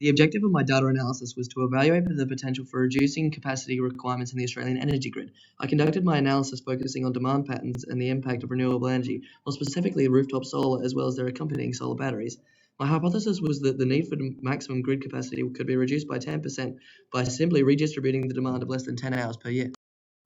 The objective of my data analysis was to evaluate the potential for reducing capacity requirements in the Australian energy grid. I conducted my analysis focusing on demand patterns and the impact of renewable energy, more specifically rooftop solar as well as their accompanying solar batteries. My hypothesis was that the need for maximum grid capacity could be reduced by 10% by simply redistributing the demand of less than 10 hours per year.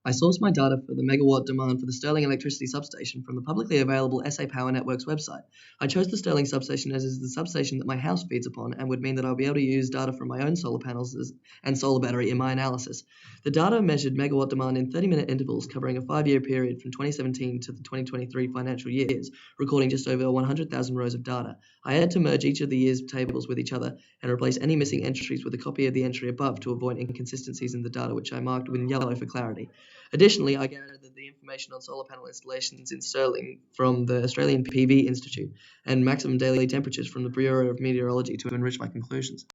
I sourced my data for the megawatt demand for the Stirling electricity substation from the publicly available SA Power Networks website. I chose the Stirling substation as it is the substation that my house feeds upon and would mean that I'll be able to use data from my own solar panels and solar battery in my analysis. The data measured megawatt demand in 30-minute intervals covering a 5-year period from 2017 to the 2023 financial years, recording just over 100,000 rows of data. I had to merge each of the year's tables with each other and replace any missing entries with a copy of the entry above to avoid inconsistencies in the data, which I marked in yellow for clarity. Additionally, I gathered the information on solar panel installations in Stirling from the Australian PV Institute and maximum daily temperatures from the Bureau of Meteorology to enrich my conclusions.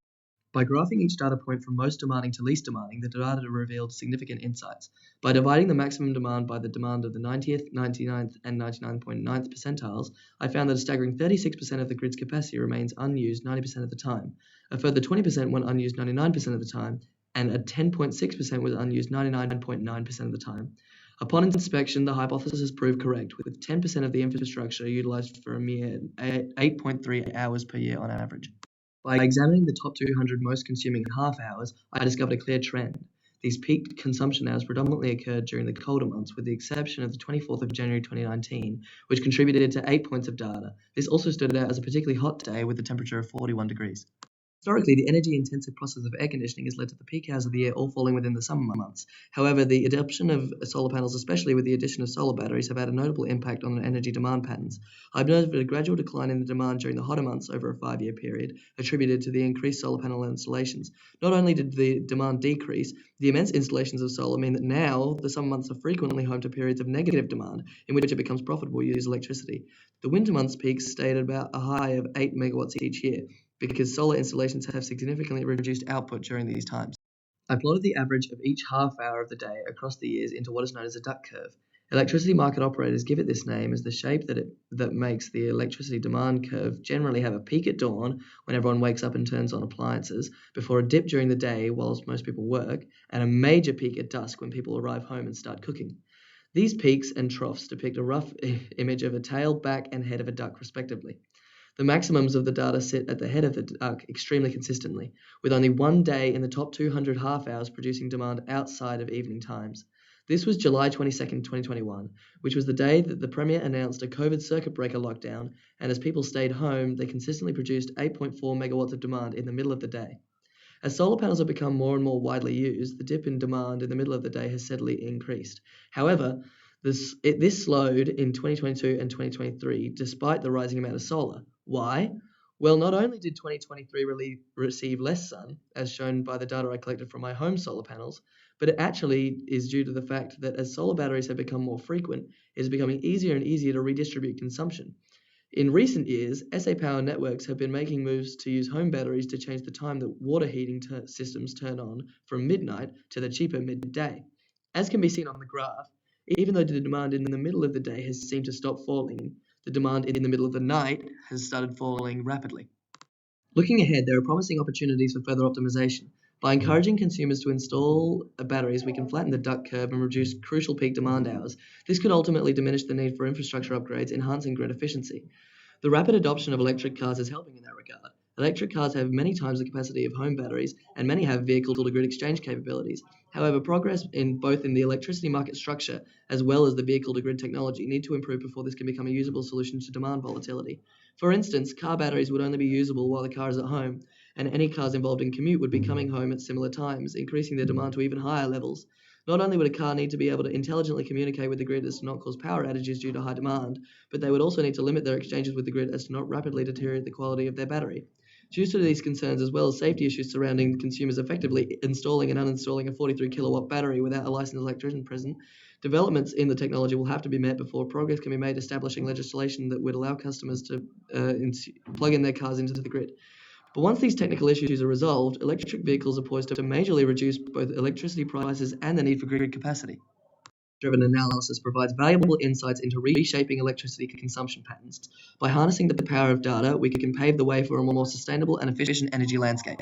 By graphing each data point from most demanding to least demanding, the data revealed significant insights. By dividing the maximum demand by the demand of the 90th, 99th, and 99.9th percentiles, I found that a staggering 36% of the grid's capacity remains unused 90% of the time. A further 20% went unused 99% of the time, and a 10.6% was unused 99.9% of the time. Upon inspection, the hypothesis proved correct, with 10% of the infrastructure utilized for a mere 8.3 hours per year on average. By examining the top 200 most consuming half hours, I discovered a clear trend. These peak consumption hours predominantly occurred during the colder months, with the exception of the 24th of January 2019, which contributed to 8 points of data. This also stood out as a particularly hot day with a temperature of 41 degrees. Historically, the energy-intensive process of air conditioning has led to the peak hours of the year all falling within the summer months. However, the adoption of solar panels, especially with the addition of solar batteries, have had a notable impact on energy demand patterns. I observed a gradual decline in the demand during the hotter months over a 5-year period, attributed to the increased solar panel installations. Not only did the demand decrease, the immense installations of solar mean that now the summer months are frequently home to periods of negative demand, in which it becomes profitable to use electricity. The winter months peaks stayed at about a high of 8 megawatts each year, because solar installations have significantly reduced output during these times. I plotted the average of each half hour of the day across the years into what is known as a duck curve. Electricity market operators give it this name as the shape that makes the electricity demand curve generally have a peak at dawn when everyone wakes up and turns on appliances, before a dip during the day whilst most people work, and a major peak at dusk when people arrive home and start cooking. These peaks and troughs depict a rough image of a tail, back, and head of a duck respectively. The maximums of the data sit at the head of the duck extremely consistently, with only one day in the top 200 half hours producing demand outside of evening times. This was July 22nd, 2021, which was the day that the Premier announced a COVID circuit breaker lockdown, and as people stayed home, they consistently produced 8.4 megawatts of demand in the middle of the day. As solar panels have become more and more widely used, the dip in demand in the middle of the day has steadily increased. However, this slowed in 2022 and 2023 despite the rising amount of solar. Why? Well, not only did 2023 receive less sun, as shown by the data I collected from my home solar panels, but it actually is due to the fact that as solar batteries have become more frequent, it is becoming easier and easier to redistribute consumption. In recent years, SA Power Networks have been making moves to use home batteries to change the time that water heating systems turn on from midnight to the cheaper midday. As can be seen on the graph, even though the demand in the middle of the day has seemed to stop falling, the demand in the middle of the night has started falling rapidly. Looking ahead, there are promising opportunities for further optimization. By encouraging consumers to install batteries, we can flatten the duck curve and reduce crucial peak demand hours. This could ultimately diminish the need for infrastructure upgrades, enhancing grid efficiency. The rapid adoption of electric cars is helping in that regard. Electric cars have many times the capacity of home batteries, and many have vehicle-to-grid exchange capabilities. However, progress in both the electricity market structure as well as the vehicle-to-grid technology need to improve before this can become a usable solution to demand volatility. For instance, car batteries would only be usable while the car is at home, and any cars involved in commute would be coming home at similar times, increasing their demand to even higher levels. Not only would a car need to be able to intelligently communicate with the grid as to not cause power outages due to high demand, but they would also need to limit their exchanges with the grid as to not rapidly deteriorate the quality of their battery. Due to these concerns, as well as safety issues surrounding consumers effectively installing and uninstalling a 43 kilowatt battery without a licensed electrician present, developments in the technology will have to be met before progress can be made establishing legislation that would allow customers to plug in their cars into the grid. But once these technical issues are resolved, electric vehicles are poised to majorly reduce both electricity prices and the need for grid capacity. Driven analysis provides valuable insights into reshaping electricity consumption patterns. By harnessing the power of data, we can pave the way for a more sustainable and efficient energy landscape.